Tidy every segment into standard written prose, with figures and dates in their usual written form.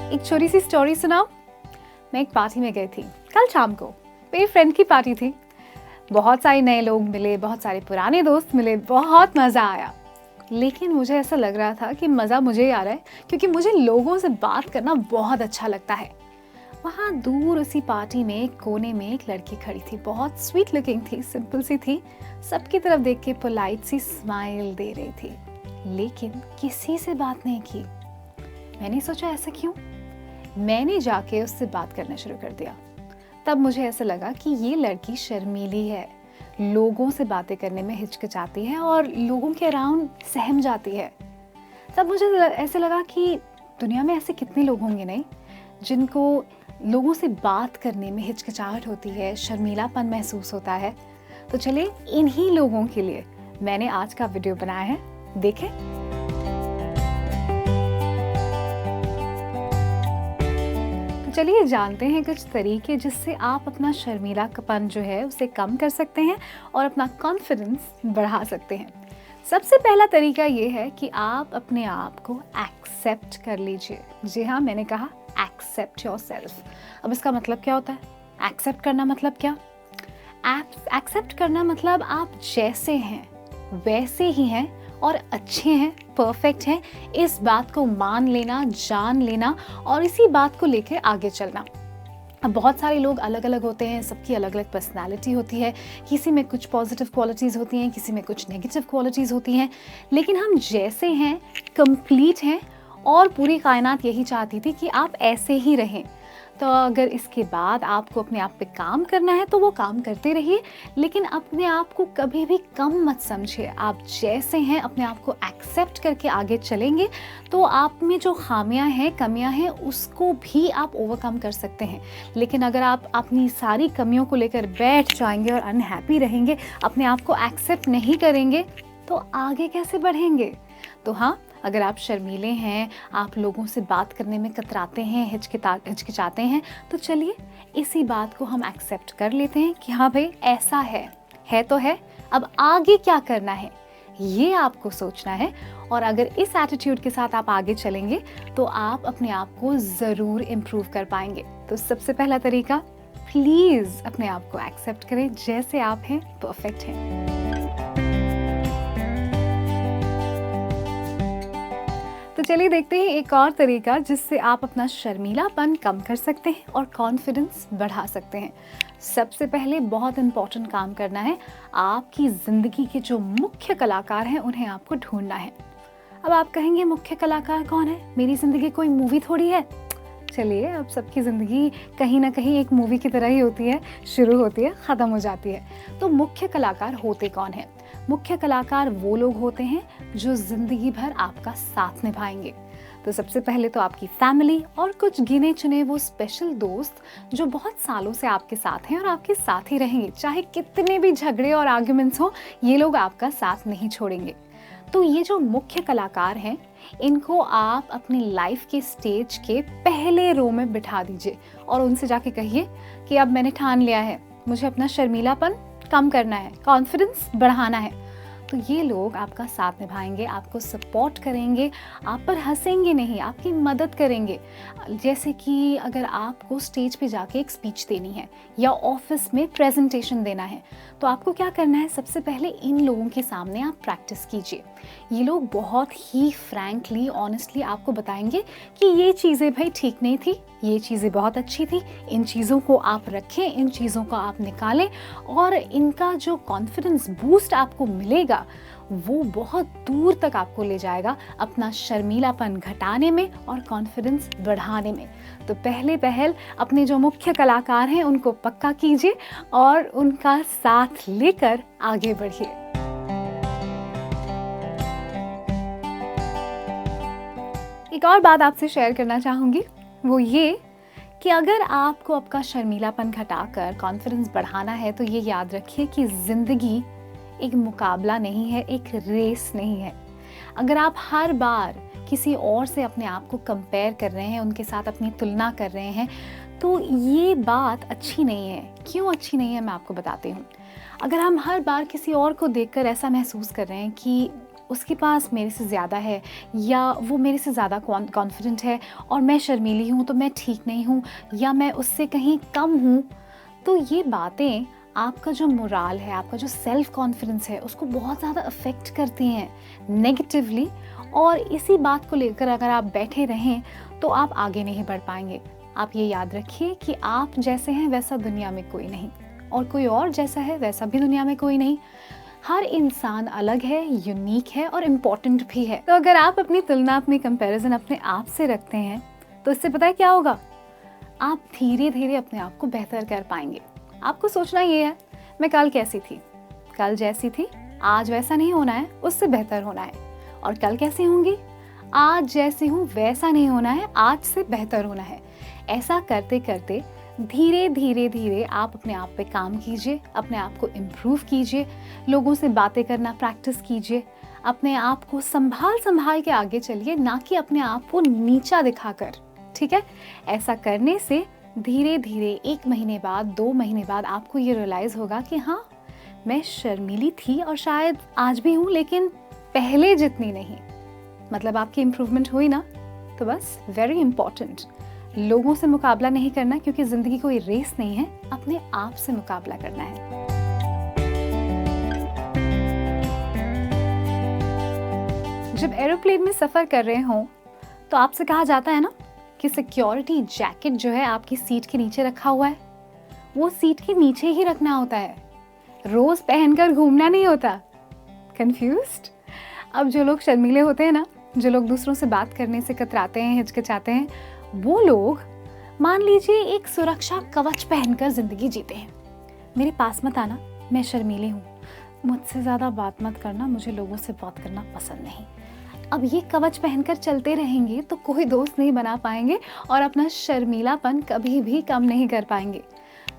एक छोटी सी स्टोरी सुनाऊं। मैं एक पार्टी में गई थी कल शाम को। मेरी फ्रेंड की पार्टी थी। बहुत सारे नए लोग मिले, बहुत सारे पुराने दोस्त मिले, बहुत मज़ा आया। लेकिन मुझे ऐसा लग रहा था कि मज़ा मुझे ही आ रहा है, क्योंकि मुझे लोगों से बात करना बहुत अच्छा लगता है। वहाँ दूर उसी पार्टी में एक कोने में एक लड़की खड़ी थी। बहुत स्वीट लुकिंग थी, सिंपल सी थी, सबकी तरफ देख के पोलाइट सी स्माइल दे रही थी, लेकिन किसी से बात नहीं की। मैंने सोचा ऐसा क्यों? मैंने जाके उससे बात करना शुरू कर दिया। तब मुझे ऐसा लगा कि ये लड़की शर्मीली है, लोगों से बातें करने में हिचकिचाती है और लोगों के अराउंड सहम जाती है। तब मुझे ऐसे लगा कि दुनिया में ऐसे कितने लोग होंगे नहीं, जिनको लोगों से बात करने में हिचकिचाहट होती है, शर्मीलापन महसूस होता है। तो चलिए इन्हीं लोगों के लिए मैंने आज का वीडियो बनाया है, देखें। चलिए जानते हैं कुछ तरीके जिससे आप अपना शर्मीलापन जो है उसे कम कर सकते हैं और अपना कॉन्फिडेंस बढ़ा सकते हैं। सबसे पहला तरीका ये है कि आप अपने आप को एक्सेप्ट कर लीजिए। जी हाँ, मैंने कहा एक्सेप्ट योरसेल्फ। अब इसका मतलब क्या होता है? एक्सेप्ट करना मतलब क्या? एक्सेप्ट करना मतलब आप जैसे हैं वैसे ही हैं और अच्छे हैं, परफेक्ट हैं, इस बात को मान लेना, जान लेना और इसी बात को लेकर आगे चलना। अब बहुत सारे लोग अलग अलग होते हैं, सबकी अलग अलग पर्सनालिटी होती है, किसी में कुछ पॉजिटिव क्वालिटीज़ होती हैं, किसी में कुछ नेगेटिव क्वालिटीज़ होती हैं, लेकिन हम जैसे हैं कंप्लीट हैं और पूरी कायनात यही चाहती थी कि आप ऐसे ही रहें। तो अगर इसके बाद आपको अपने आप पे काम करना है तो वो काम करते रहिए, लेकिन अपने आप को कभी भी कम मत समझिए। आप जैसे हैं अपने आप को एक्सेप्ट करके आगे चलेंगे तो आप में जो खामियां हैं, कमियां हैं, उसको भी आप ओवरकम कर सकते हैं। लेकिन अगर आप अपनी सारी कमियों को लेकर बैठ जाएंगे और अनहैप्पी रहेंगे, अपने आप को एक्सेप्ट नहीं करेंगे, तो आगे कैसे बढ़ेंगे? तो हाँ, अगर आप शर्मीले हैं, आप लोगों से बात करने में कतराते हैं, हिचकिचाते हैं, तो चलिए इसी बात को हम एक्सेप्ट कर लेते हैं कि हाँ भाई ऐसा है तो है, अब आगे क्या करना है ये आपको सोचना है। और अगर इस एटीट्यूड के साथ आप आगे चलेंगे तो आप अपने आप को ज़रूर इम्प्रूव कर पाएंगे। तो सबसे पहला तरीका, प्लीज़ अपने आप को एक्सेप्ट करें जैसे आप हैं, परफेक्ट हैं। तो चलिए देखते हैं एक और तरीका जिससे आप अपना शर्मीलापन कम कर सकते हैं और कॉन्फिडेंस बढ़ा सकते हैं। सबसे पहले बहुत इम्पॉर्टेंट काम करना है, आपकी ज़िंदगी के जो मुख्य कलाकार हैं उन्हें आपको ढूंढना है। अब आप कहेंगे मुख्य कलाकार कौन है? मेरी ज़िंदगी कोई मूवी थोड़ी है। चलिए, अब सबकी ज़िंदगी कहीं ना कहीं एक मूवी की तरह ही होती है, शुरू होती है, ख़त्म हो जाती है। तो मुख्य कलाकार होते कौन हैं? मुख्य कलाकार वो लोग होते हैं जो ज़िंदगी भर आपका साथ निभाएंगे। तो सबसे पहले तो आपकी फैमिली और कुछ गिने चुने वो स्पेशल दोस्त जो बहुत सालों से आपके साथ हैं और आपके साथ ही रहेंगे। चाहे कितने भी झगड़े और आर्ग्यूमेंट्स हो, ये लोग आपका साथ नहीं छोड़ेंगे। तो ये जो मुख्य कलाकार हैं, इनको आप अपनी लाइफ के स्टेज के पहले रो में बिठा दीजिए और उनसे जाके कहिए कि अब मैंने ठान लिया है, मुझे अपना शर्मीलापन कम करना है, कॉन्फिडेंस बढ़ाना है। तो ये लोग आपका साथ निभाएंगे, आपको सपोर्ट करेंगे, आप पर हंसेंगे नहीं, आपकी मदद करेंगे। जैसे कि अगर आपको स्टेज पे जाके एक स्पीच देनी है या ऑफिस में प्रेजेंटेशन देना है, तो आपको क्या करना है? सबसे पहले इन लोगों के सामने आप प्रैक्टिस कीजिए। ये लोग बहुत ही फ्रैंकली, ऑनेस्टली आपको बताएंगे कि ये चीज़ें भाई ठीक नहीं थी, ये चीज़ें बहुत अच्छी थी, इन चीज़ों को आप रखें, इन चीज़ों को आप निकालें, और इनका जो कॉन्फिडेंस बूस्ट आपको मिलेगा वो बहुत दूर तक आपको ले जाएगा अपना शर्मीलापन घटाने में और कॉन्फिडेंस बढ़ाने में। तो पहले पहल अपने जो मुख्य कलाकार हैं उनको पक्का कीजिए और उनका साथ लेकर आगे बढ़िए। एक और बात आपसे शेयर करना चाहूँगी, वो ये कि अगर आपको आपका शर्मीलापन घटाकर कॉन्फिडेंस बढ़ाना है तो ये याद रखिए कि ज़िंदगी एक मुकाबला नहीं है, एक रेस नहीं है। अगर आप हर बार किसी और से अपने आप को कंपेयर कर रहे हैं, उनके साथ अपनी तुलना कर रहे हैं, तो ये बात अच्छी नहीं है। क्यों अच्छी नहीं है, मैं आपको बताती हूँ। अगर हम हर बार किसी और को देखकर ऐसा महसूस कर रहे हैं कि उसके पास मेरे से ज़्यादा है, या वो मेरे से ज़्यादा कॉन्फिडेंट है और मैं शर्मीली हूँ तो मैं ठीक नहीं हूँ, या मैं उससे कहीं कम हूँ। तो ये बातें आपका जो मोराल है, आपका जो सेल्फ कॉन्फिडेंस है, उसको बहुत ज़्यादा अफेक्ट करती हैं नेगेटिवली। और इसी बात को लेकर अगर आप बैठे रहें तो आप आगे नहीं बढ़ पाएंगे। आप ये याद रखिए कि आप जैसे हैं वैसा दुनिया में कोई नहीं, और कोई और जैसा है वैसा भी दुनिया में कोई नहीं। हर इंसान अलग है, यूनिक है और इम्पॉर्टेंट भी है। तो अगर आप अपनी तुलना, अपनी कंपैरिजन अपने आप से रखते हैं तो इससे पता है क्या होगा, आप धीरे धीरे अपने आप को बेहतर कर पाएंगे। आपको सोचना ये है, मैं कल कैसी थी, कल जैसी थी आज वैसा नहीं होना है, उससे बेहतर होना है। और कल कैसी होंगी, आज जैसी हूँ वैसा नहीं होना है, आज से बेहतर होना है। ऐसा करते करते धीरे धीरे धीरे आप अपने आप पे काम कीजिए, अपने आप को इम्प्रूव कीजिए, लोगों से बातें करना प्रैक्टिस कीजिए, अपने आप को संभाल के आगे चलिए, ना कि अपने आप को नीचा दिखाकर। ठीक है, ऐसा करने से धीरे धीरे 1 महीने बाद, 2 महीने बाद आपको ये रियलाइज़ होगा कि हाँ, मैं शर्मीली थी और शायद आज भी हूँ, लेकिन पहले जितनी नहीं। मतलब आपकी इम्प्रूवमेंट हुई ना। तो बस वेरी इंपॉर्टेंट, लोगों से मुकाबला नहीं करना, क्योंकि ज़िंदगी कोई रेस नहीं है, अपने आप से मुकाबला करना है। जब एरोप्लेन में सफ़र कर रहे हों तो आपसे कहा जाता है ना कि सिक्योरिटी जैकेट जो है आपकी सीट के नीचे रखा हुआ है, वो सीट के नीचे ही रखना होता है, रोज़ पहनकर घूमना नहीं होता। कंफ्यूज्ड? अब जो लोग शर्मीले होते हैं ना, जो लोग दूसरों से बात करने से कतराते हैं, हिचकिचाते हैं, वो लोग मान लीजिए एक सुरक्षा कवच पहनकर जिंदगी जीते हैं। मेरे पास मत आना, मैं शर्मीली हूँ, मुझसे ज़्यादा बात मत करना, मुझे लोगों से बात करना पसंद नहीं। अब ये कवच पहनकर चलते रहेंगे तो कोई दोस्त नहीं बना पाएंगे और अपना शर्मीलापन कभी भी कम नहीं कर पाएंगे।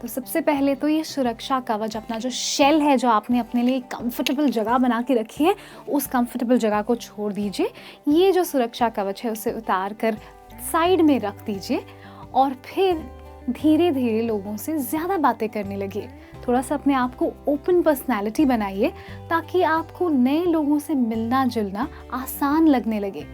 तो सबसे पहले तो ये सुरक्षा कवच, अपना जो शेल है, जो आपने अपने लिए कंफर्टेबल जगह बना के रखी है, उस कंफर्टेबल जगह को छोड़ दीजिए। ये जो सुरक्षा कवच है उसे उतार कर साइड में रख दीजिए और फिर धीरे धीरे लोगों से ज़्यादा बातें करने लगिए। थोड़ा सा अपने आप को ओपन पर्सनैलिटी बनाइए ताकि आपको नए लोगों से मिलना जुलना आसान लगने लगे।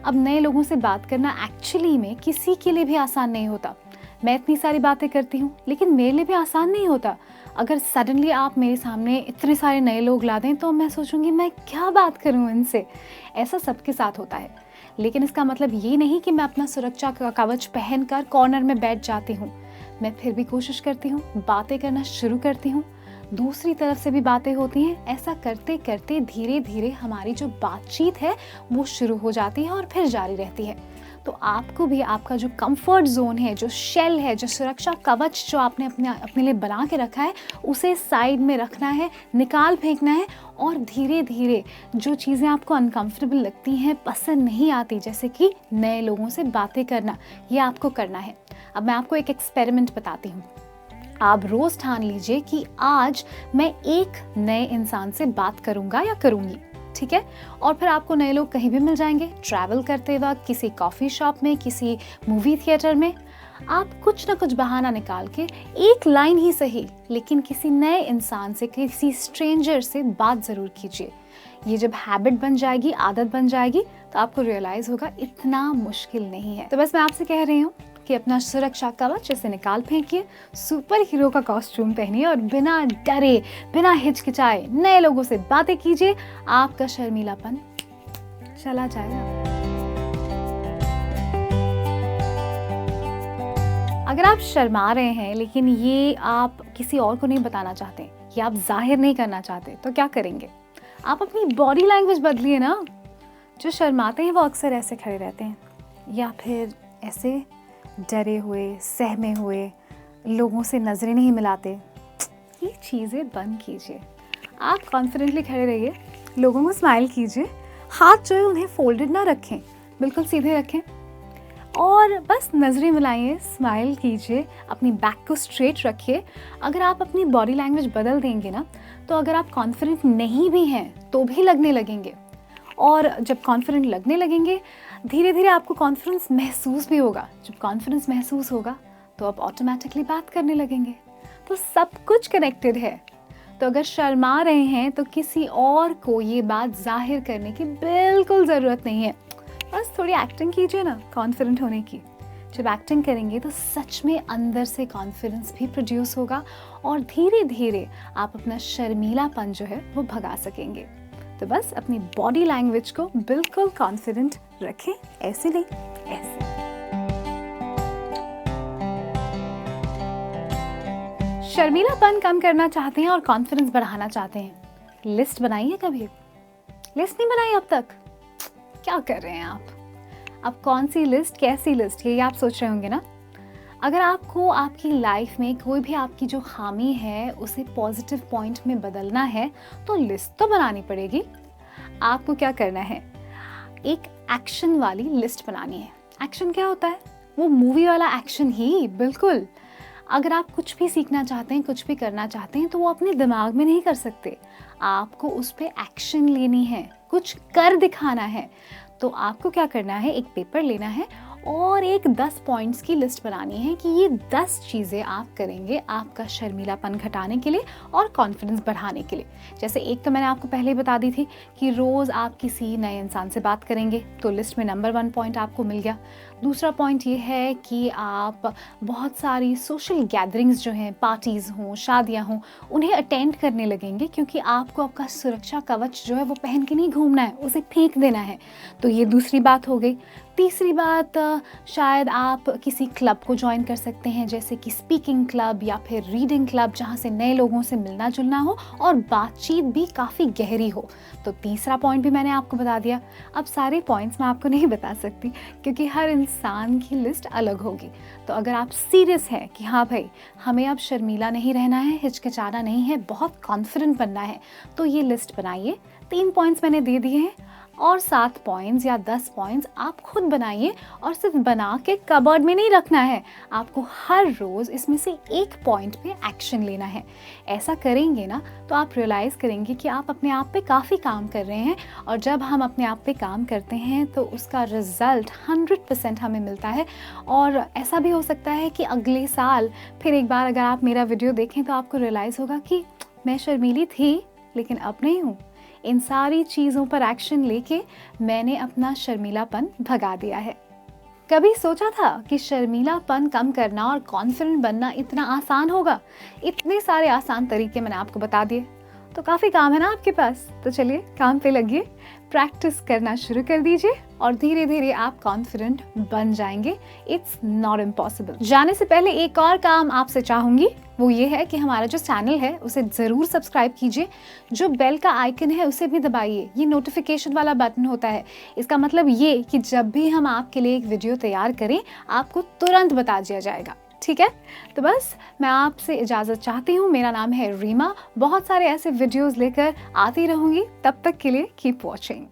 अब नए लोगों से बात करना एक्चुअली में किसी के लिए भी आसान नहीं होता। मैं इतनी सारी बातें करती हूँ, लेकिन मेरे लिए भी आसान नहीं होता। अगर सडनली आप मेरे सामने इतने सारे नए लोग ला दें तो मैं सोचूंगी मैं क्या बात करूँ इनसे। ऐसा सबके साथ होता है, लेकिन इसका मतलब ये नहीं कि मैं अपना सुरक्षा का कवच पहनकर कॉर्नर में बैठ जाती हूँ। मैं फिर भी कोशिश करती हूँ, बातें करना शुरू करती हूँ, दूसरी तरफ से भी बातें होती हैं। ऐसा करते करते धीरे धीरे हमारी जो बातचीत है वो शुरू हो जाती है और फिर जारी रहती है। तो आपको भी आपका जो कंफर्ट जोन है, जो शेल है, जो सुरक्षा कवच जो आपने अपने लिए बना के रखा है, उसे साइड में रखना है, निकाल फेंकना है और धीरे धीरे जो चीज़ें आपको अनकंफर्टेबल लगती हैं, पसंद नहीं आती, जैसे कि नए लोगों से बातें करना, ये आपको करना है। अब मैं आपको एक एक्सपेरिमेंट बताती हूँ। आप रोज़ ठान लीजिए कि आज मैं एक नए इंसान से बात करूँगा या करूँगी, ठीक है? और फिर आपको नए लोग कहीं भी मिल जाएंगे, ट्रैवल करते वक्त, किसी कॉफ़ी शॉप में, किसी मूवी थिएटर में। आप कुछ ना कुछ बहाना निकाल के एक लाइन ही सही, लेकिन किसी नए इंसान से, किसी स्ट्रेंजर से बात ज़रूर कीजिए। ये जब हैबिट बन जाएगी, आदत बन जाएगी, तो आपको रियलाइज़ होगा इतना मुश्किल नहीं है। तो बस मैं आपसे कह रही हूँ कि अपना सुरक्षा कवच इसे निकाल फेंकिए, सुपर हीरो का कॉस्ट्यूम पहनिए और बिना डरे, बिना हिचकिचाए नए लोगों से बातें कीजिए। आपका शर्मीलापन चला जाएगा। अगर आप शर्मा रहे हैं लेकिन ये आप किसी और को नहीं बताना चाहते, ये आप जाहिर नहीं करना चाहते, तो क्या करेंगे? आप अपनी बॉडी लैंग्वेज बदलिए ना। जो शर्माते हैं वो अक्सर ऐसे खड़े रहते हैं, या फिर ऐसे डरे हुए, सहमे हुए, लोगों से नज़रें नहीं मिलाते। ये चीज़ें बंद कीजिए। आप कॉन्फिडेंटली खड़े रहिए, लोगों को स्माइल कीजिए, हाथ जो है उन्हें फोल्डेड ना रखें, बिल्कुल सीधे रखें और बस नज़रें मिलाइए, स्माइल कीजिए, अपनी बैक को स्ट्रेट रखिए। अगर आप अपनी बॉडी लैंग्वेज बदल देंगे ना, तो अगर आप कॉन्फिडेंट नहीं भी हैं तो भी लगने लगेंगे, और जब कॉन्फिडेंट लगने लगेंगे धीरे धीरे आपको कॉन्फिडेंस महसूस भी होगा। जब कॉन्फिडेंस महसूस होगा तो आप ऑटोमेटिकली बात करने लगेंगे। तो सब कुछ कनेक्टेड है। तो अगर शर्मा रहे हैं तो किसी और को ये बात जाहिर करने की बिल्कुल ज़रूरत नहीं है। बस थोड़ी एक्टिंग कीजिए ना कॉन्फिडेंट होने की। जब एक्टिंग करेंगे तो सच में अंदर से कॉन्फिडेंस भी प्रोड्यूस होगा और धीरे धीरे आप अपना शर्मीलापन जो है वो भगा सकेंगे। तो बस अपनी बॉडी लैंग्वेज को बिल्कुल कॉन्फिडेंट रखें, ऐसे नहीं, ऐसे। शर्मीलापन कम करना चाहते हैं और कॉन्फिडेंस बढ़ाना चाहते हैं, लिस्ट बनाइए। कभी लिस्ट नहीं बनाई अब तक? क्या कर रहे हैं आप? अब कौन सी लिस्ट, कैसी लिस्ट, ये आप सोच रहे होंगे ना। अगर आपको आपकी लाइफ में कोई भी आपकी जो खामी है उसे पॉजिटिव पॉइंट में बदलना है तो लिस्ट तो बनानी पड़ेगी। आपको क्या करना है, एक एक्शन वाली लिस्ट बनानी है। एक्शन क्या होता है? वो मूवी वाला एक्शन ही, बिल्कुल। अगर आप कुछ भी सीखना चाहते हैं, कुछ भी करना चाहते हैं तो वो अपने दिमाग में नहीं कर सकते, आपको उस पर एक्शन लेनी है, कुछ कर दिखाना है। तो आपको क्या करना है, एक पेपर लेना है और एक 10 पॉइंट्स की लिस्ट बनानी है कि ये 10 चीज़ें आप करेंगे आपका शर्मीलापन घटाने के लिए और कॉन्फिडेंस बढ़ाने के लिए। जैसे एक तो मैंने आपको पहले ही बता दी थी कि रोज़ आप किसी नए इंसान से बात करेंगे, तो लिस्ट में नंबर 1 पॉइंट आपको मिल गया। दूसरा पॉइंट ये है कि आप बहुत सारी सोशल गैदरिंग्स जो हैं, पार्टीज़ हों, शादियाँ हों, उन्हें अटेंड करने लगेंगे, क्योंकि आपको आपका सुरक्षा कवच जो है वो पहन के नहीं घूमना है, उसे फेंक देना है। तो ये दूसरी बात हो गई। तीसरी बात, शायद आप किसी क्लब को ज्वाइन कर सकते हैं, जैसे कि स्पीकिंग क्लब या फिर रीडिंग क्लब, जहाँ से नए लोगों से मिलना जुलना हो और बातचीत भी काफ़ी गहरी हो। तो तीसरा पॉइंट भी मैंने आपको बता दिया। अब सारे पॉइंट्स मैं आपको नहीं बता सकती क्योंकि हर इंसान की लिस्ट अलग होगी। तो अगर आप सीरियस हैं कि हाँ भाई, हमें अब शर्मीला नहीं रहना है, हिचकिचाना नहीं है, बहुत कॉन्फिडेंट बनना है, तो ये लिस्ट बनाइए। 3 पॉइंट्स मैंने दे दिए हैं और 7 पॉइंट्स या 10 पॉइंट्स आप खुद बनाइए और सिर्फ बना के कबर्ड में नहीं रखना है, आपको हर रोज़ इसमें से एक पॉइंट पे एक्शन लेना है। ऐसा करेंगे ना तो आप रियलाइज़ करेंगे कि आप अपने आप पे काफ़ी काम कर रहे हैं, और जब हम अपने आप पे काम करते हैं तो उसका रिज़ल्ट 100% हमें मिलता है। और ऐसा भी हो सकता है कि अगले साल फिर एक बार अगर आप मेरा वीडियो देखें तो आपको रियलाइज़ होगा कि मैं शर्मीली थी लेकिन अब नहीं हूँ। इन सारी चीज़ों पर एक्शन लेके मैंने अपना शर्मीलापन भगा दिया है। कभी सोचा था कि शर्मीलापन कम करना और कॉन्फिडेंट बनना इतना आसान होगा? इतने सारे आसान तरीके मैंने आपको बता दिए, तो काफ़ी काम है ना आपके पास। तो चलिए काम पे लगिए, प्रैक्टिस करना शुरू कर दीजिए और धीरे धीरे आप कॉन्फिडेंट बन जाएंगे। It's not impossible. जाने से पहले एक और काम आपसे चाहूँगी, वो ये है कि हमारा जो चैनल है उसे ज़रूर सब्सक्राइब कीजिए। जो बेल का आइकन है उसे भी दबाइए, ये नोटिफिकेशन वाला बटन होता है। इसका मतलब ये कि जब भी हम आपके लिए एक वीडियो तैयार करें आपको तुरंत बता दिया जाएगा, ठीक है? तो बस मैं आपसे इजाज़त चाहती हूँ। मेरा नाम है रीमा, बहुत सारे ऐसे वीडियोज़ लेकर आती रहूँगी। तब तक के लिए कीप वॉचिंग।